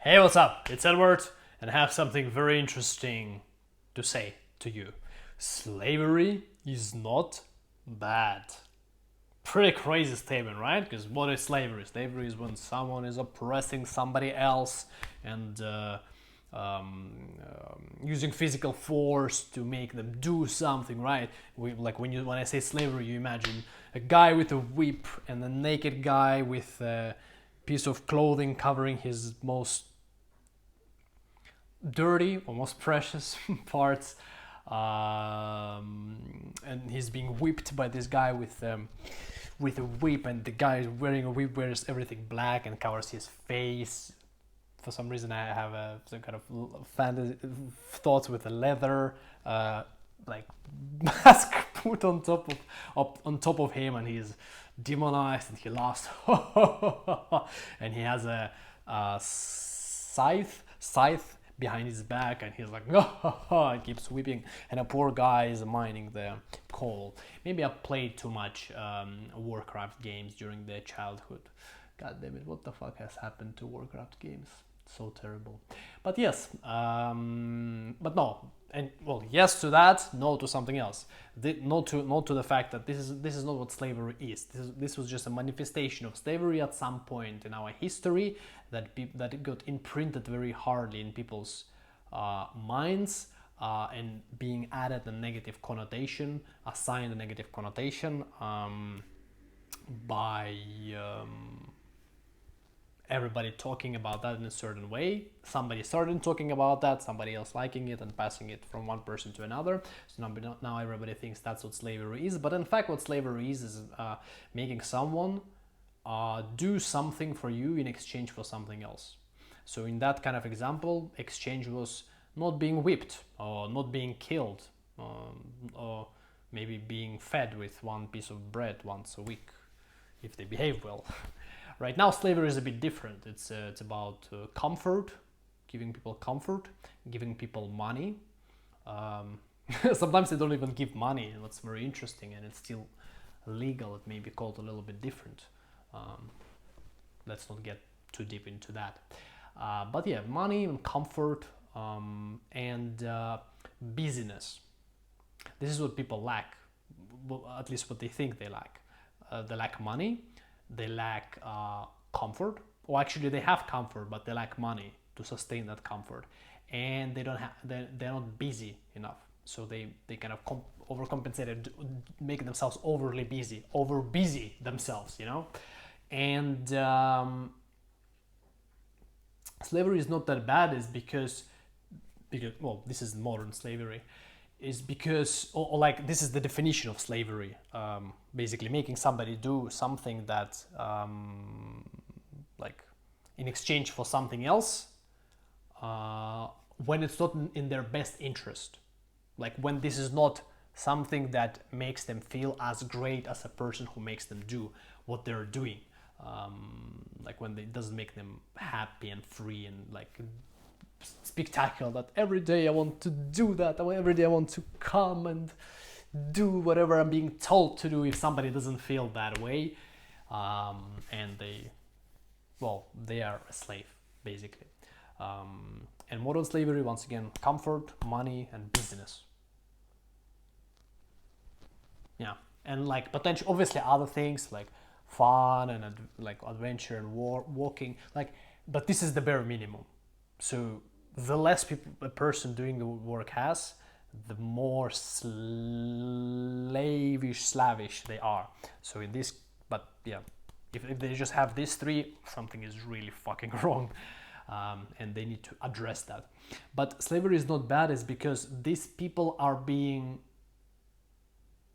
Hey, what's up? It's Edward, and I have something very interesting to say to you. Slavery is not bad. Pretty crazy statement, right? Because what is slavery? Slavery is when someone is oppressing somebody else and using physical force to make them do something, right? When I say slavery, you imagine a guy with a whip and a naked guy with a piece of clothing covering his most dirty or most precious parts, and he's being whipped by this guy with a whip, and the guy is wearing a whip wears everything black and covers his face. For some reason, I have some kind of fantasy thoughts with the leather like mask put on top of him, and he's demonized and he lost, and he has a scythe behind his back, and he's like and keeps whipping, and a poor guy is mining the coal. Maybe I played too much Warcraft games during their childhood. God damn it, what the fuck has happened to Warcraft games? So terrible. But yes, but no, and well, yes to that, no to something else. No to the fact that this is not what slavery is. This was just a manifestation of slavery at some point in our history that it got imprinted very hardly in people's minds, and being added a negative connotation, assigned a negative connotation by everybody talking about that in a certain way. Somebody started talking about that, somebody else liking it and passing it from one person to another. So now everybody thinks that's what slavery is. But in fact, what slavery is making someone do something for you in exchange for something else. So in that kind of example, exchange was not being whipped or not being killed, or maybe being fed with one piece of bread once a week if they behave well. Right now, slavery is a bit different. It's about comfort, giving people comfort, giving people money. Sometimes they don't even give money, and that's very interesting, and it's still legal. It may be called a little bit different. Let's not get too deep into that. But yeah, money and comfort, and busyness. This is what people lack, at least what they think they lack. They lack money. They lack comfort, or actually they have comfort, but they lack money to sustain that comfort, and they're not busy enough, so they kind of overcompensate and make themselves overly busy, over busy themselves, and slavery is not that bad, is because well, this is modern slavery, is because, or like, this is the definition of slavery, basically making somebody do something that like in exchange for something else, when it's not in their best interest, like when this is not something that makes them feel as great as a person who makes them do what they're doing, like when it doesn't make them happy and free and like spectacular, that every day I want to do that, every day I want to come and do whatever I'm being told to do. If somebody doesn't feel that way, and they are a slave, basically. And modern slavery, once again, comfort, money, and business. Yeah, and like potential, obviously other things like fun and like adventure and walking, like, but this is the bare minimum. So the less people a person doing the work has, the more slavish they are. So in this, but yeah, if they just have these three, something is really fucking wrong, and they need to address that. But slavery is not bad, is because these people are being,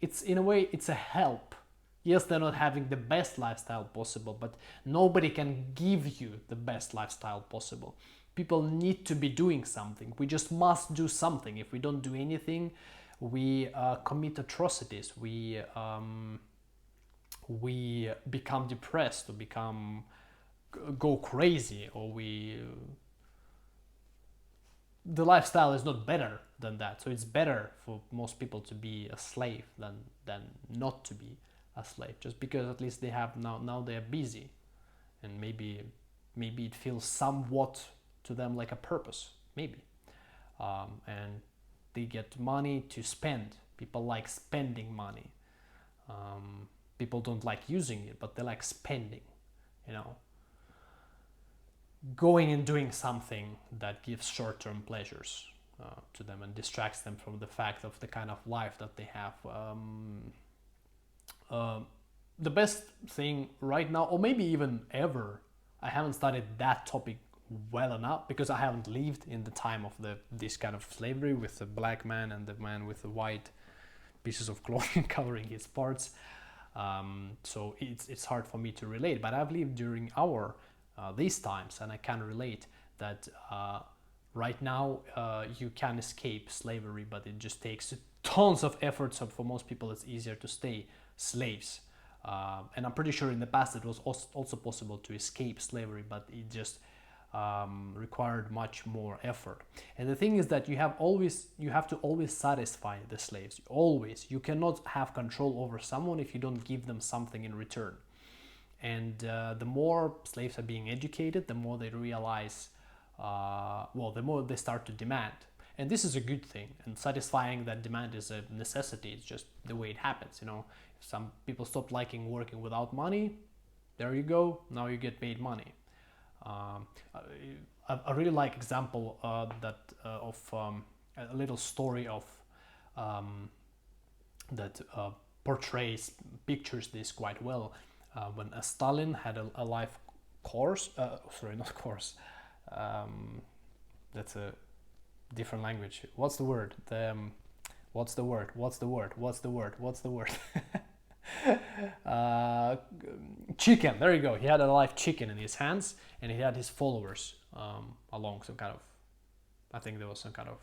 it's in a way, it's a help. Yes, they're not having the best lifestyle possible, but nobody can give you the best lifestyle possible. People need to be doing something. We just must do something. If we don't do anything, we commit atrocities. We become depressed, or go crazy, or the lifestyle is not better than that. So it's better for most people to be a slave than not to be a slave, just because at least they have now they're busy, and maybe it feels somewhat to them like a purpose, maybe. And they get money to spend. People like spending money. People don't like using it, but they like spending, you know, going and doing something that gives short-term pleasures to them and distracts them from the fact of the kind of life that they have. The best thing right now, or maybe even ever, I haven't studied that topic well enough because I haven't lived in the time of this kind of slavery with the black man and the man with the white pieces of clothing covering his parts. So it's hard for me to relate, but I've lived during these times, and I can relate that right now you can escape slavery, but it just takes tons of effort. So for most people it's easier to stay slaves, and I'm pretty sure in the past it was also possible to escape slavery, but it just required much more effort. And the thing is that you have to always satisfy the slaves. You cannot have control over someone if you don't give them something in return. And the more slaves are being educated, the more they realize, the more they start to demand. And this is a good thing, and satisfying that demand is a necessity. It's just the way it happens, you know. If some people stop liking working without money, there you go, now you get paid money. I really like example of a little story of that pictures this quite well. When Stalin had a life course, not course, that's a different language. What's the word? Chicken, there you go. He had a live chicken in his hands, and he had his followers along, some kind of, I think there was some kind of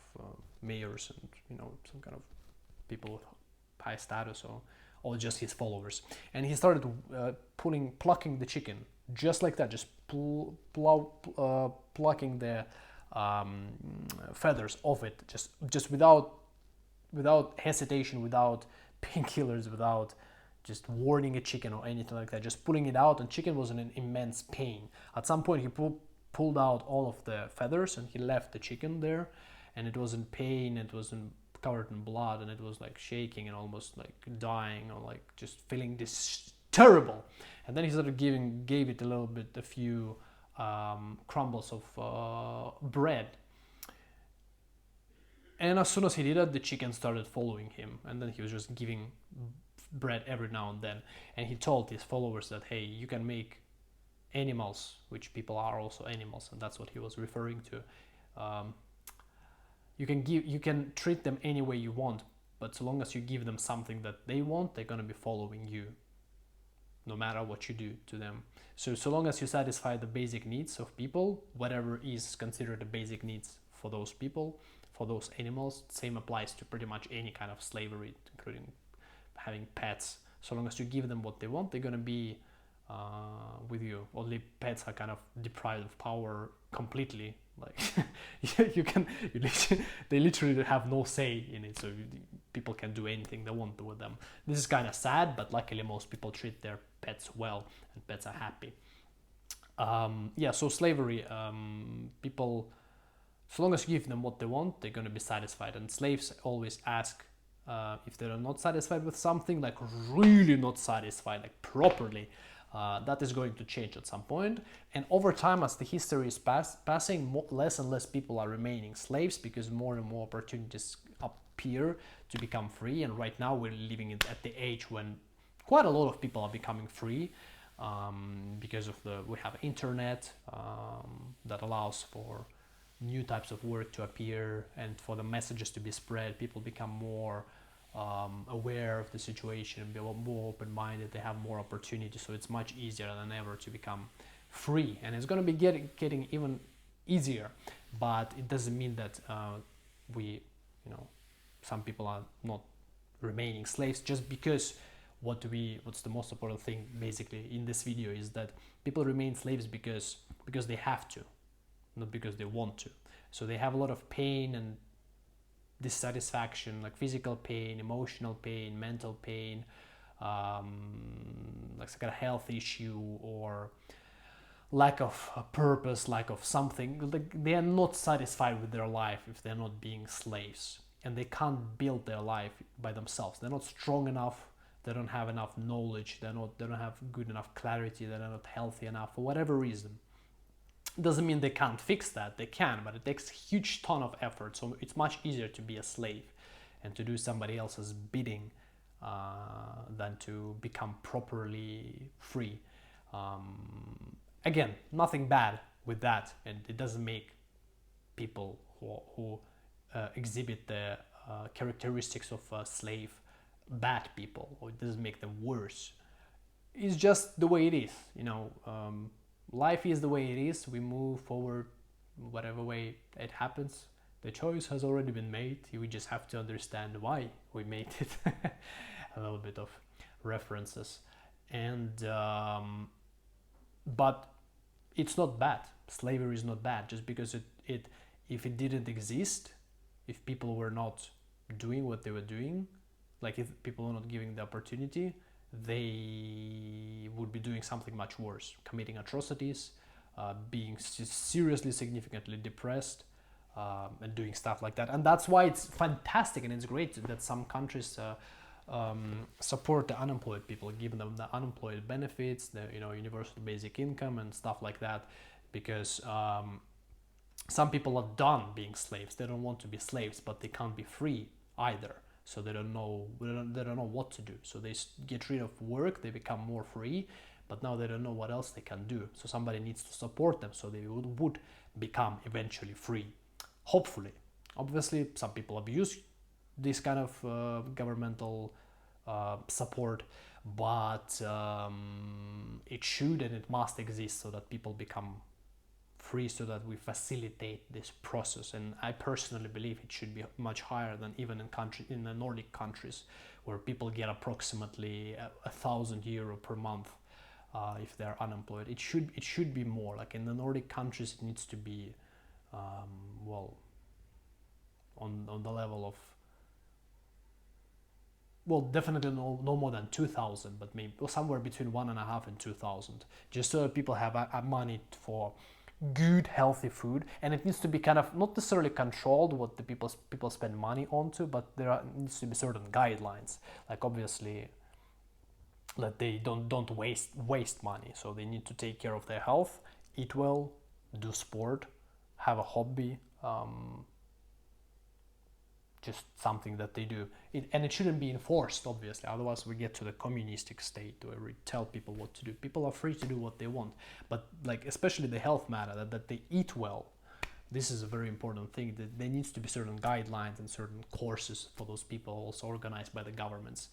mayors and, you know, some kind of people with high status, or just his followers. And he started plucking the chicken just like that, just plucking the feathers off it, just without hesitation, without painkillers, without just warning a chicken or anything like that, just pulling it out. And chicken was in an immense pain. At some point he pulled out all of the feathers, and he left the chicken there, and it was in pain, it was covered in blood, and it was like shaking and almost like dying, or like just feeling this terrible. And then he started gave it a few crumbles of bread. And as soon as he did that, the chicken started following him, and then he was just giving bread every now and then. And he told his followers that, hey, you can make animals, which people are also animals, and that's what he was referring to. You can treat them any way you want, but so long as you give them something that they want, they're gonna be following you, no matter what you do to them. So long as you satisfy the basic needs of people, whatever is considered the basic needs for those people, for those animals, same applies to pretty much any kind of slavery, including having pets. So long as you give them what they want, they're gonna be with you. Only pets are kind of deprived of power completely. Like they literally have no say in it, so people can do anything they want with them. This is kind of sad, but luckily most people treat their pets well, and pets are happy. So slavery, people, so long as you give them what they want, they're going to be satisfied. And slaves always ask, if they're not satisfied with something, like really not satisfied, like properly, that is going to change at some point. And over time, as the history is passing, less and less people are remaining slaves, because more and more opportunities appear to become free. And right now we're living at the age when quite a lot of people are becoming free, because of we have internet that allows for new types of work to appear and for the messages to be spread. People become more aware of the situation, be more open-minded, they have more opportunities, so it's much easier than ever to become free. And it's going to be getting even easier, but it doesn't mean that some people are not remaining slaves, just because what's the most important thing basically in this video is that people remain slaves because they have to, not because they want to. So they have a lot of pain and dissatisfaction, like physical pain, emotional pain, mental pain, like some kind of health issue, or lack of a purpose, lack of something. Like, they are not satisfied with their life if they're not being slaves, and they can't build their life by themselves. They're not strong enough. They don't have enough knowledge. They don't have good enough clarity. They're not healthy enough for whatever reason. Doesn't mean they can't fix that. They can, but it takes a huge ton of effort. So it's much easier to be a slave and to do somebody else's bidding than to become properly free. Again, nothing bad with that, and it doesn't make people who exhibit the characteristics of a slave bad people, or it doesn't make them worse. It's just the way it is, life is the way it is. We move forward whatever way it happens. The choice has already been made. We just have to understand why we made it. A little bit of references. And but it's not bad. Slavery is not bad just because it if it didn't exist, if people were not doing what they were doing, like if people were not giving the opportunity, they would be doing something much worse, committing atrocities, being seriously, significantly depressed, and doing stuff like that. And that's why it's fantastic and it's great that some countries support the unemployed people, giving them the unemployed benefits, the universal basic income and stuff like that, because some people are done being slaves. They don't want to be slaves, but they can't be free either. So they don't know what to do. So they get rid of work, they become more free, but now they don't know what else they can do. So somebody needs to support them so they would become eventually free. Hopefully. Obviously, some people abuse this kind of governmental support, but it should and it must exist so that people become free, so that we facilitate this process. And I personally believe it should be much higher than even in the Nordic countries, where people get approximately €1,000 per month if they're unemployed. It should be more. Like in the Nordic countries, it needs to be on the level of, definitely no more than 2,000, but maybe somewhere between 1.5 and 2,000, just so that people have money for good, healthy food. And it needs to be kind of not necessarily controlled what the people spend money onto, but needs to be certain guidelines. Like obviously, that they don't waste money. So they need to take care of their health, eat well, do sport, have a hobby. Just something that they do, and it shouldn't be enforced, obviously, otherwise we get to the communistic state where we tell people what to do. People are free to do what they want, but like especially the health matter, that they eat well. This is a very important thing, that there needs to be certain guidelines and certain courses for those people, also organized by the governments.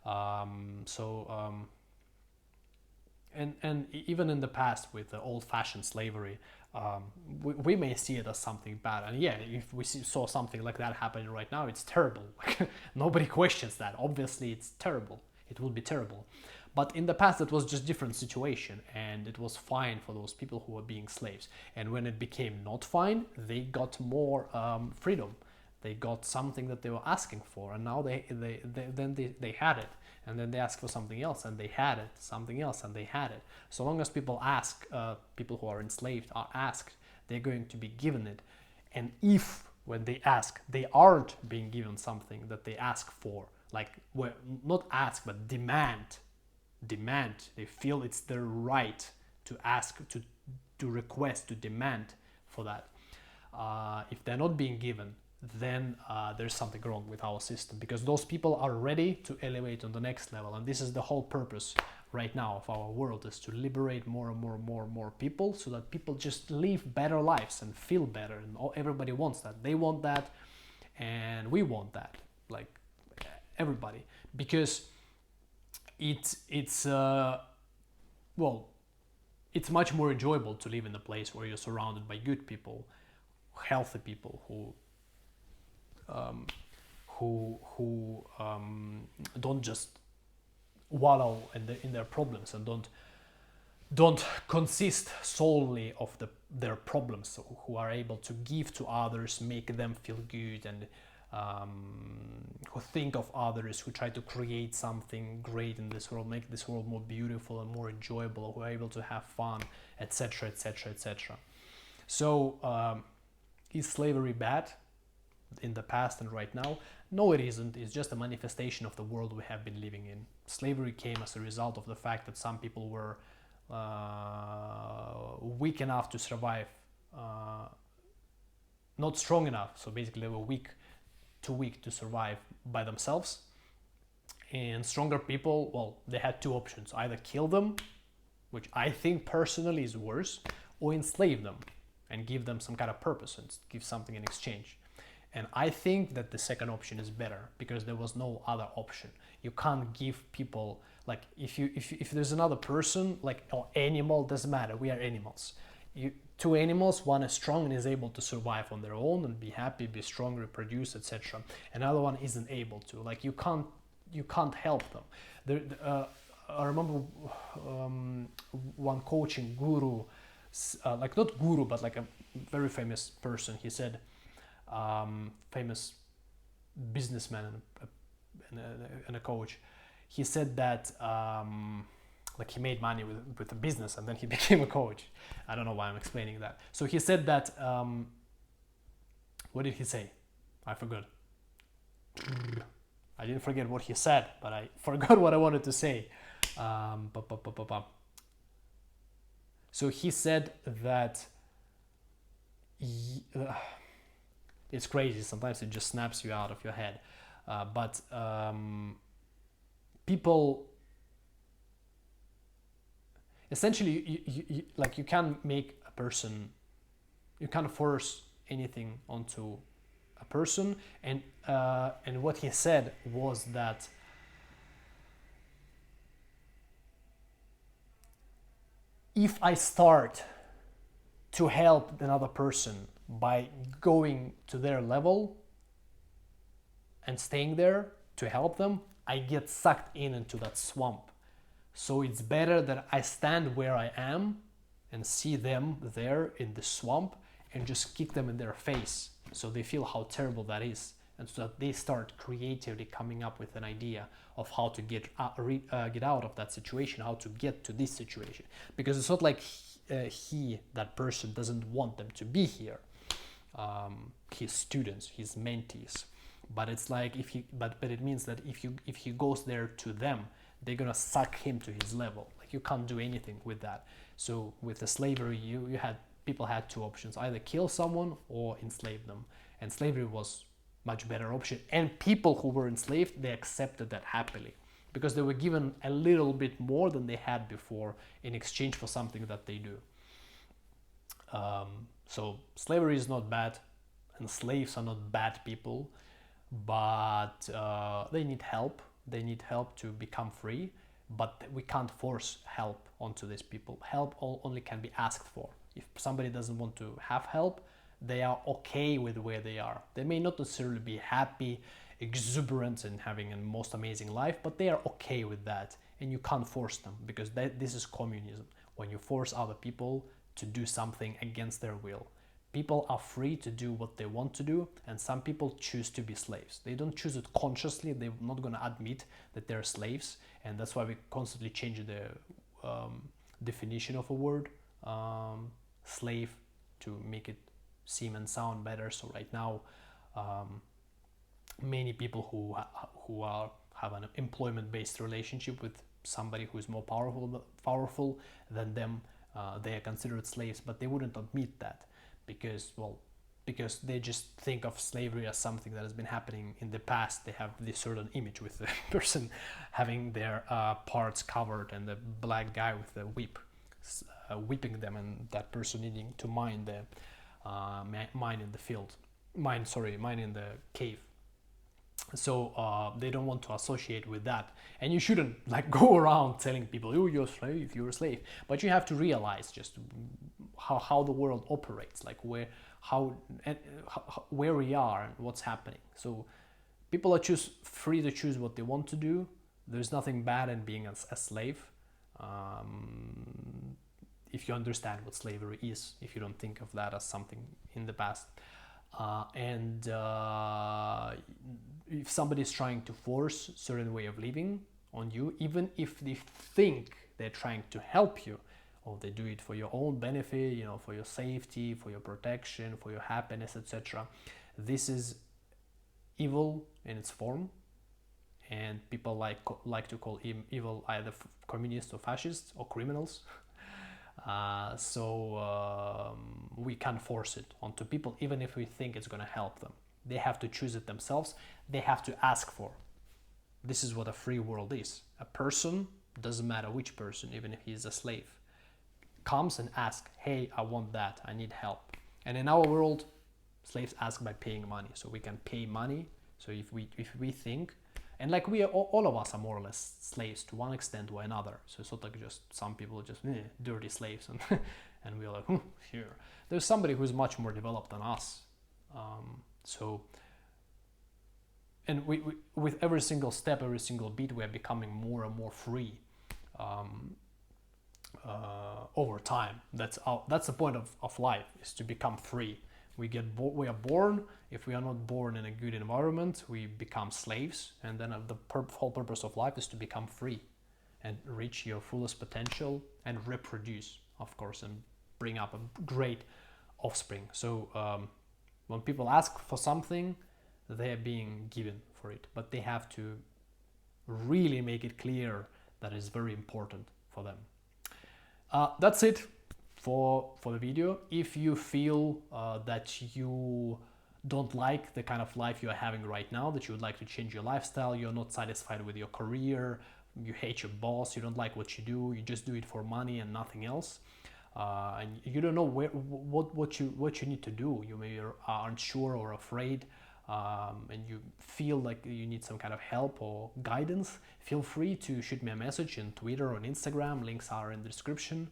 And even in the past with the old-fashioned slavery, we may see it as something bad. And yeah, if we saw something like that happening right now, it's terrible. Nobody questions that. Obviously, it's terrible. It will be terrible. But in the past, it was just different situation, and it was fine for those people who were being slaves. And when it became not fine, they got more freedom. They got something that they were asking for, and now they had it. And then they asked for something else, and they had it, something else, and they had it. So long as people ask, people who are enslaved are asked, they're going to be given it. And if, when they ask, they aren't being given something that they ask for, like, well, not ask, but demand, they feel it's their right to ask, to request, to demand for that. If they're not being given, then there's something wrong with our system, because those people are ready to elevate on the next level. And this is the whole purpose right now of our world, is to liberate more and more people, so that people just live better lives and feel better. And everybody wants that. They want that, and we want that, like everybody, because it's much more enjoyable to live in a place where you're surrounded by good people, healthy people who don't just wallow in their problems, and don't consist solely of their problems, who are able to give to others, make them feel good, and who think of others, who try to create something great in this world, make this world more beautiful and more enjoyable, who are able to have fun, etc., etc., etc. So, is slavery bad in the past and right now? No, it isn't. It's just a manifestation of the world we have been living in. Slavery came as a result of the fact that some people were weak enough to survive, not strong enough. So basically, they were too weak to survive by themselves. And stronger people, well, they had two options: either kill them, which I think personally is worse, or enslave them and give them some kind of purpose and give something in exchange. And I think that the second option is better because there was no other option. You can't give people, like, if there's another person, like, or animal, doesn't matter, we are animals. Two animals, one is strong and is able to survive on their own and be happy, be strong, reproduce, etc. Another one isn't able to. Like, you can't help them. I remember one coaching guru, like not guru, but like a very famous person. He said, famous businessman and a coach. He said that like he made money with the business and then he became a coach. I don't know why I'm explaining that. So he said that, what did he say? I forgot. I didn't forget what he said, but I forgot what I wanted to say. So he said that it's crazy. Sometimes it just snaps you out of your head. But people, essentially, you can't make a person, you can't force anything onto a person. And what he said was that if I start to help another person by going to their level and staying there to help them, I get sucked into that swamp. So it's better that I stand where I am and see them there in the swamp and just kick them in their face so they feel how terrible that is, and so that they start creatively coming up with an idea of how to get out of that situation, how to get to this situation. Because it's not like that person doesn't want them to be here, his students, his mentees. But it's like but it means that if he goes there to them, they're gonna suck him to his level. Like, you can't do anything with that. So with the slavery, people had two options: either kill someone or enslave them. And slavery was much better option. And people who were enslaved, they accepted that happily because they were given a little bit more than they had before in exchange for something that they do. So slavery is not bad, and slaves are not bad people, but they need help. They need help to become free, but we can't force help onto these people. Help only can be asked for. If somebody doesn't want to have help, they are okay with where they are. They may not necessarily be happy, exuberant, and having a most amazing life, but they are okay with that, and you can't force them, because this is communism, when you force other people to do something against their will. People are free to do what they want to do, and some people choose to be slaves. They don't choose it consciously. They're not going to admit that they're slaves, and that's why we constantly change the definition of a word, slave, to make it seem and sound better. So right now, many people who have an employment-based relationship with somebody who is more powerful than them, they are considered slaves, but they wouldn't admit that. Because they just think of slavery as something that has been happening in the past. They have this certain image with the person having their parts covered and the black guy with the whip whipping them, and that person needing to mine in the field, mine in the cave. So they don't want to associate with that, and you shouldn't like go around telling people, oh, you're a slave. But you have to realize just how the world operates, like where we are and what's happening. So people are free to choose what they want to do. There's nothing bad in being a slave, if you understand what slavery is, if you don't think of that as something in the past. And if somebody is trying to force a certain way of living on you, even if they think they're trying to help you, or they do it for your own benefit, you know, for your safety, for your protection, for your happiness, etc., this is evil in its form. And people like to call evil either communists or fascists or criminals. We can't force it onto people, even if we think it's going to help them. They have to choose it themselves. They have to ask for. This is what a free world is. A person, doesn't matter which person, even if he is a slave, comes and asks, hey, I want that, I need help. And in our world, slaves ask by paying money. So we can pay money. So if we think, and like we are, all of us are more or less slaves to one extent or another. So it's not like just some people are just dirty slaves, and we're like, here. There's somebody who's much more developed than us. And we, with every single step, every single beat, we are becoming more and more free over time. That's the point of life, is to become free. We are born. If we are not born in a good environment, we become slaves. And then the whole purpose of life is to become free and reach your fullest potential and reproduce, of course, and bring up a great offspring. So when people ask for something, they are being given for it, but they have to really make it clear that it's very important for them. That's it for the video. If you feel that you don't like the kind of life you are having right now, that you would like to change your lifestyle, you're not satisfied with your career, you hate your boss, you don't like what you do, you just do it for money and nothing else, and you don't know what you need to do, you maybe are unsure or afraid, and you feel like you need some kind of help or guidance, feel free to shoot me a message in Twitter or on Instagram. Links are in the description.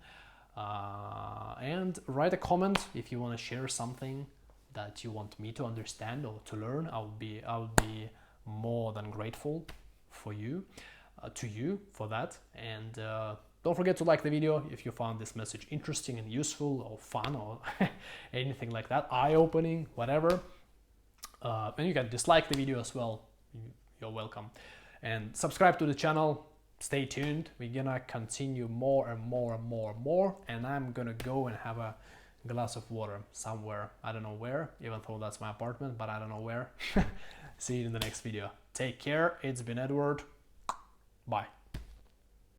And write a comment if you want to share something that you want me to understand or to learn. I would be more than grateful for you, to you for that. And don't forget to like the video if you found this message interesting and useful or fun or anything like that, eye-opening, whatever. And you can dislike the video as well. You're welcome. And subscribe to the channel. Stay tuned. We're gonna continue more and more and more and more. And I'm gonna go and have a glass of water somewhere. I don't know where, even though that's my apartment, but I don't know where. See you in the next video. Take care. It's been Edward. Bye.